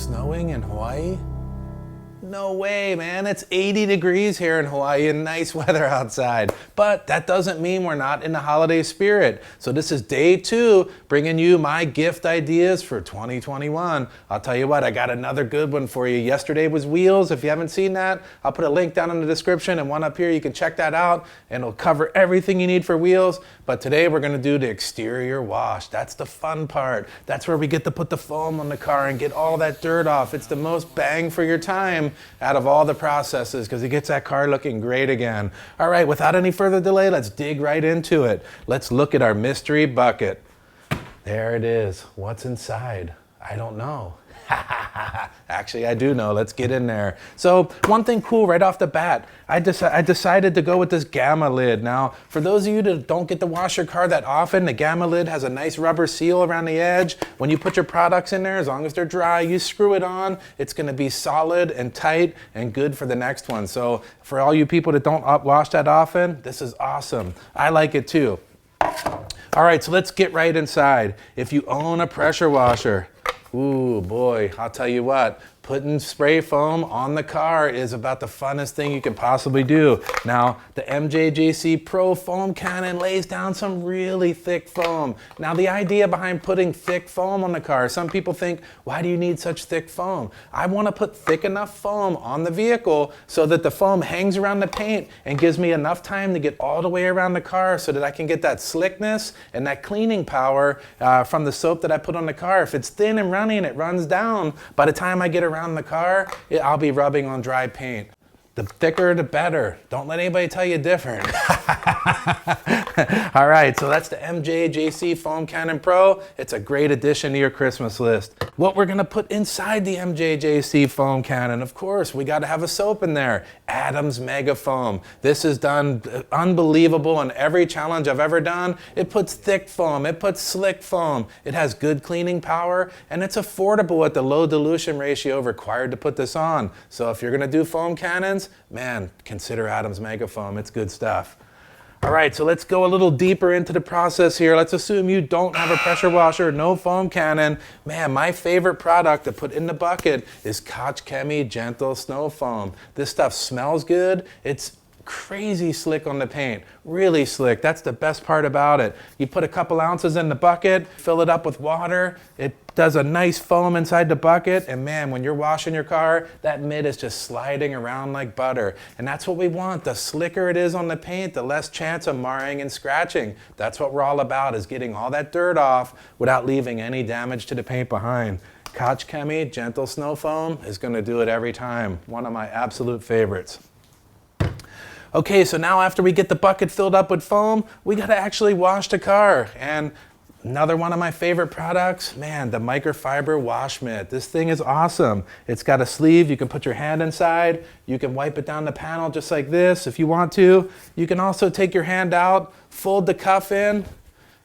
snowing in Hawaii? No way, man. It's 80 degrees here in Hawaii and nice weather outside. But that doesn't mean we're not in the holiday spirit. So this is day 2, bringing you my gift ideas for 2021. I'll tell you what, I got another good one for you. Yesterday was wheels. If you haven't seen that, I'll put a link down in the description and one up here. You can check that out and it'll cover everything you need for wheels. But today we're gonna do the exterior wash. That's the fun part. That's where we get to put the foam on the car and get all that dirt off. It's the most bang for your time out of all the processes because it gets that car looking great again. All right, without any further delay, let's dig right into it. Let's look at our mystery bucket. There it is. What's inside? I don't know. Actually, I do know. Let's get in there. So one thing cool right off the bat, I decided to go with this Gamma lid. Now, for those of you that don't get to wash your car that often, the Gamma lid has a nice rubber seal around the edge. When you put your products in there, as long as they're dry, you screw it on, it's going to be solid and tight and good for the next one. So for all you people that don't wash that often, this is awesome. I like it too. All right, so let's get right inside. If you own a pressure washer, ooh, boy, I'll tell you what, putting spray foam on the car is about the funnest thing you can possibly do. Now, the MJJC Pro Foam Cannon lays down some really thick foam. Now, the idea behind putting thick foam on the car, some people think, why do you need such thick foam? I want to put thick enough foam on the vehicle so that the foam hangs around the paint and gives me enough time to get all the way around the car so that I can get that slickness and that cleaning power from the soap that I put on the car. If it's thin and runny and it runs down, by the time I get around the car, I'll be rubbing on dry paint. The thicker, the better. Don't let anybody tell you different. All right, so that's the MJJC Foam Cannon Pro. It's a great addition to your Christmas list. What we're gonna put inside the MJJC Foam Cannon, of course, we gotta have a soap in there. Adams Mega Foam. This is done unbelievable in every challenge I've ever done. It puts thick foam, it puts slick foam. It has good cleaning power, and it's affordable at the low dilution ratio required to put this on. So if you're gonna do foam cannons, man, consider Adams Mega Foam. It's good stuff. All right, so let's go a little deeper into the process here. Let's assume you don't have a pressure washer, no foam cannon. Man, my favorite product to put in the bucket is Koch Chemie Gentle Snow Foam. This stuff smells good. It's crazy slick on the paint, really slick. That's the best part about it. You put a couple ounces in the bucket, fill it up with water. It does a nice foam inside the bucket, and man, when you're washing your car, that mitt is just sliding around like butter. And that's what we want. The slicker it is on the paint, the less chance of marring and scratching. That's what we're all about, is getting all that dirt off without leaving any damage to the paint behind. Koch Chemie Gentle Snow Foam is going to do it every time. One of my absolute favorites. Okay, so now after we get the bucket filled up with foam, we gotta actually wash the car. And another one of my favorite products, man, the Microfiber wash mitt. This thing is awesome. It's got a sleeve, you can put your hand inside, you can wipe it down the panel just like this if you want to. You can also take your hand out, fold the cuff in,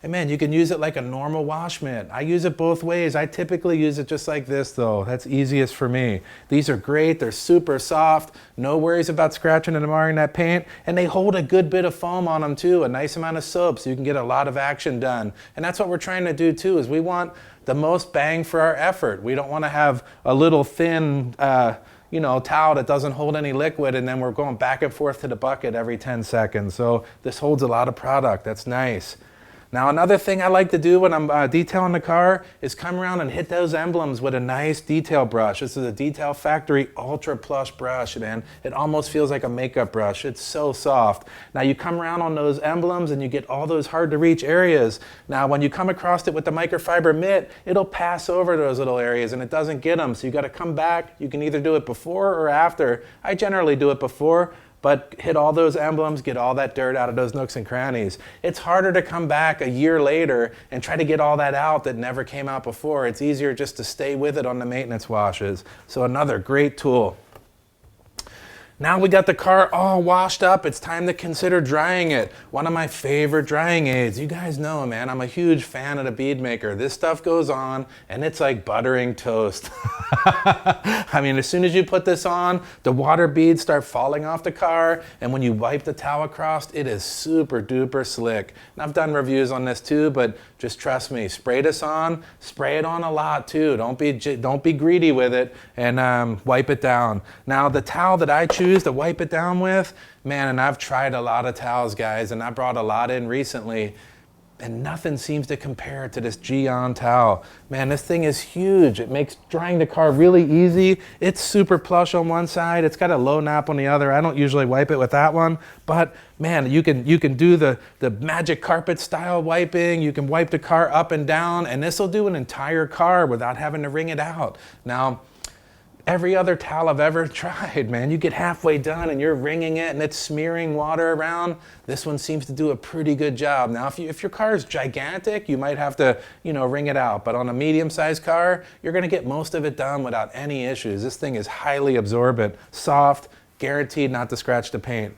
and man, you can use it like a normal wash mitt. I use it both ways. I typically use it just like this though. That's easiest for me. These are great, they're super soft, no worries about scratching and marring that paint, and they hold a good bit of foam on them too, a nice amount of soap so you can get a lot of action done. And that's what we're trying to do too, is we want the most bang for our effort. We don't want to have a little thin towel that doesn't hold any liquid and then we're going back and forth to the bucket every 10 seconds. So this holds a lot of product, that's nice. Now another thing I like to do when I'm detailing the car is come around and hit those emblems with a nice detail brush. This is a Detail Factory Ultra Plush brush, man. It almost feels like a makeup brush. It's so soft. Now you come around on those emblems and you get all those hard to reach areas. Now when you come across it with the microfiber mitt, it'll pass over those little areas and it doesn't get them. So you gotta come back. You can either do it before or after. I generally do it before, but hit all those emblems, get all that dirt out of those nooks and crannies. It's harder to come back a year later and try to get all that out that never came out before. It's easier just to stay with it on the maintenance washes. So another great tool. Now we got the car all washed up. It's time to consider drying it. One of my favorite drying aids. You guys know, man, I'm a huge fan of the bead maker. This stuff goes on and it's like buttering toast. I mean, as soon as you put this on, the water beads start falling off the car, and when you wipe the towel across, it is super duper slick. And I've done reviews on this too, but just trust me, spray this on, spray it on a lot too. Don't be greedy with it, and wipe it down. Now the towel that I choose to wipe it down with, man, and I've tried a lot of towels, guys, and I brought a lot in recently, and nothing seems to compare to this jambs towel. Man, this thing is huge. It makes drying the car really easy. It's super plush on one side. It's got a low nap on the other. I don't usually wipe it with that one, but man, you can do the magic carpet style wiping. You can wipe the car up and down, and this will do an entire car without having to wring it out. Now, every other towel I've ever tried, man, you get halfway done and you're wringing it and it's smearing water around. This one seems to do a pretty good job. Now, if your car is gigantic, you might have to, wring it out. But on a medium-sized car, you're gonna get most of it done without any issues. This thing is highly absorbent, soft, guaranteed not to scratch the paint.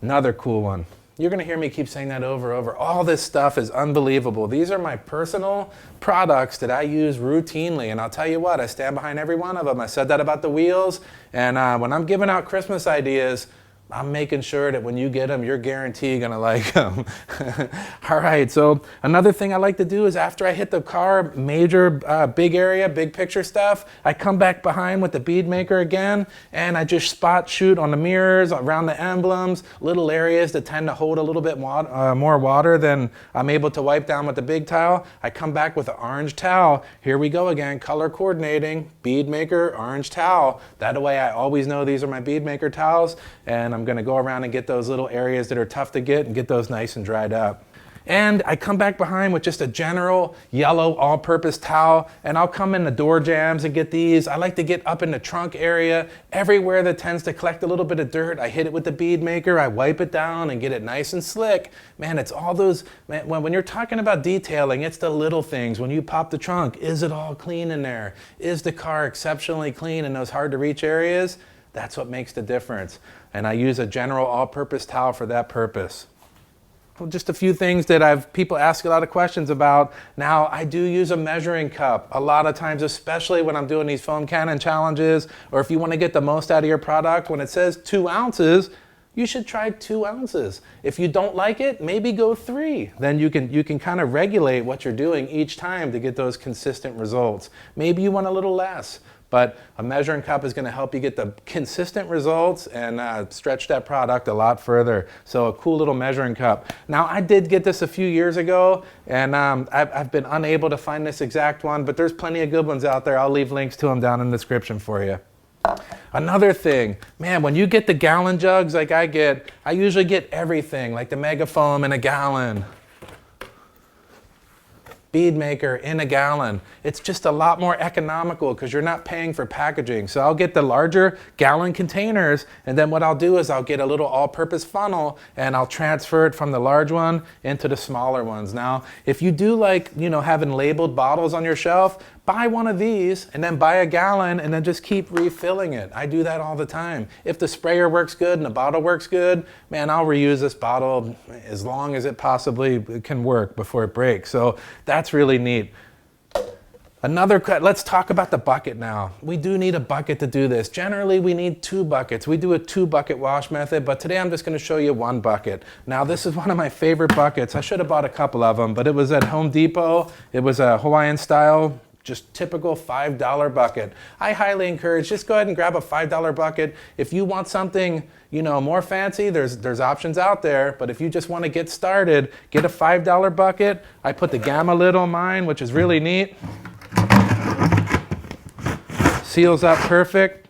Another cool one. You're gonna hear me keep saying that over and over. All this stuff is unbelievable. These are my personal products that I use routinely, and I'll tell you what, I stand behind every one of them. I said that about the wheels, and when I'm giving out Christmas ideas, I'm making sure that when you get them, you're guaranteed gonna like them. All right, so another thing I like to do is after I hit the car, major big area, big picture stuff, I come back behind with the bead maker again, and I just spot shoot on the mirrors, around the emblems, little areas that tend to hold a little bit more water than I'm able to wipe down with the big towel. I come back with the orange towel. Here we go again, color coordinating, bead maker, orange towel. That way I always know these are my bead maker towels, and I'm gonna go around and get those little areas that are tough to get and get those nice and dried up. And I come back behind with just a general yellow all-purpose towel, and I'll come in the door jambs and get these. I like to get up in the trunk area, everywhere that tends to collect a little bit of dirt. I hit it with the bead maker, I wipe it down and get it nice and slick. Man, it's all those, man, when you're talking about detailing, it's the little things. When you pop the trunk, is it all clean in there? Is the car exceptionally clean in those hard to reach areas? That's what makes the difference. And I use a general all-purpose towel for that purpose. Well, just a few things that people ask a lot of questions about. Now, I do use a measuring cup a lot of times, especially when I'm doing these foam cannon challenges, or if you want to get the most out of your product. When it says 2 ounces, you should try 2 ounces. If you don't like it, maybe go 3. Then you can kind of regulate what you're doing each time to get those consistent results. Maybe you want a little less. But a measuring cup is going to help you get the consistent results and stretch that product a lot further. So a cool little measuring cup. Now, I did get this a few years ago, and I've been unable to find this exact one, but there's plenty of good ones out there. I'll leave links to them down in the description for you. Another thing, man, when you get the gallon jugs like I usually get everything, like the mega foam in a gallon. Bead maker in a gallon. It's just a lot more economical because you're not paying for packaging. So I'll get the larger gallon containers, and then what I'll do is I'll get a little all-purpose funnel and I'll transfer it from the large one into the smaller ones. Now, if you do like, having labeled bottles on your shelf, buy one of these and then buy a gallon and then just keep refilling it. I do that all the time. If the sprayer works good and the bottle works good, man, I'll reuse this bottle as long as it possibly can work before it breaks. So that's really neat. Let's talk about the bucket now. We do need a bucket to do this. Generally, we need 2 buckets. We do a 2-bucket wash method, but today I'm just gonna show you 1 bucket. Now, this is one of my favorite buckets. I should have bought a couple of them, but it was at Home Depot. It was a Hawaiian style, just typical $5 bucket. I highly encourage, just go ahead and grab a $5 bucket. If you want something, more fancy, there's options out there, but if you just want to get started, get a $5 bucket. I put the gamma lid on mine, which is really neat. Seals up perfect.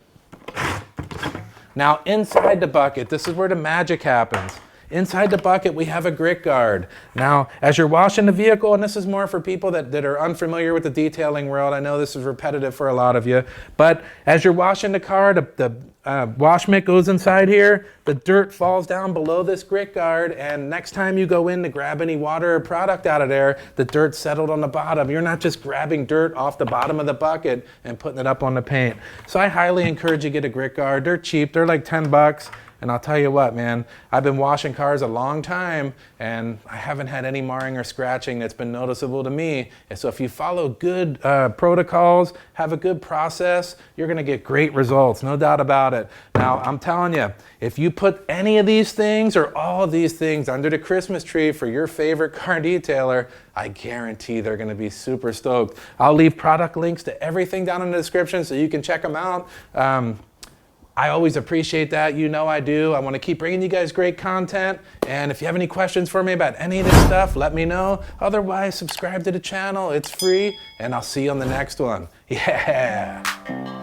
Now inside the bucket, this is where the magic happens. Inside the bucket, we have a grit guard. Now, as you're washing the vehicle, and this is more for people that are unfamiliar with the detailing world, I know this is repetitive for a lot of you, but as you're washing the car, the wash mitt goes inside here, the dirt falls down below this grit guard, and next time you go in to grab any water or product out of there, the dirt settled on the bottom. You're not just grabbing dirt off the bottom of the bucket and putting it up on the paint. So I highly encourage you to get a grit guard. They're cheap, they're like 10 bucks. And I'll tell you what, man, I've been washing cars a long time and I haven't had any marring or scratching that's been noticeable to me. And so if you follow good protocols, have a good process, you're gonna get great results, no doubt about it. Now, I'm telling you, if you put any of these things or all of these things under the Christmas tree for your favorite car detailer, I guarantee they're gonna be super stoked. I'll leave product links to everything down in the description so you can check them out. I always appreciate that. You know I do. I want to keep bringing you guys great content. And if you have any questions for me about any of this stuff, let me know. Otherwise, subscribe to the channel. It's free. And I'll see you on the next one. Yeah.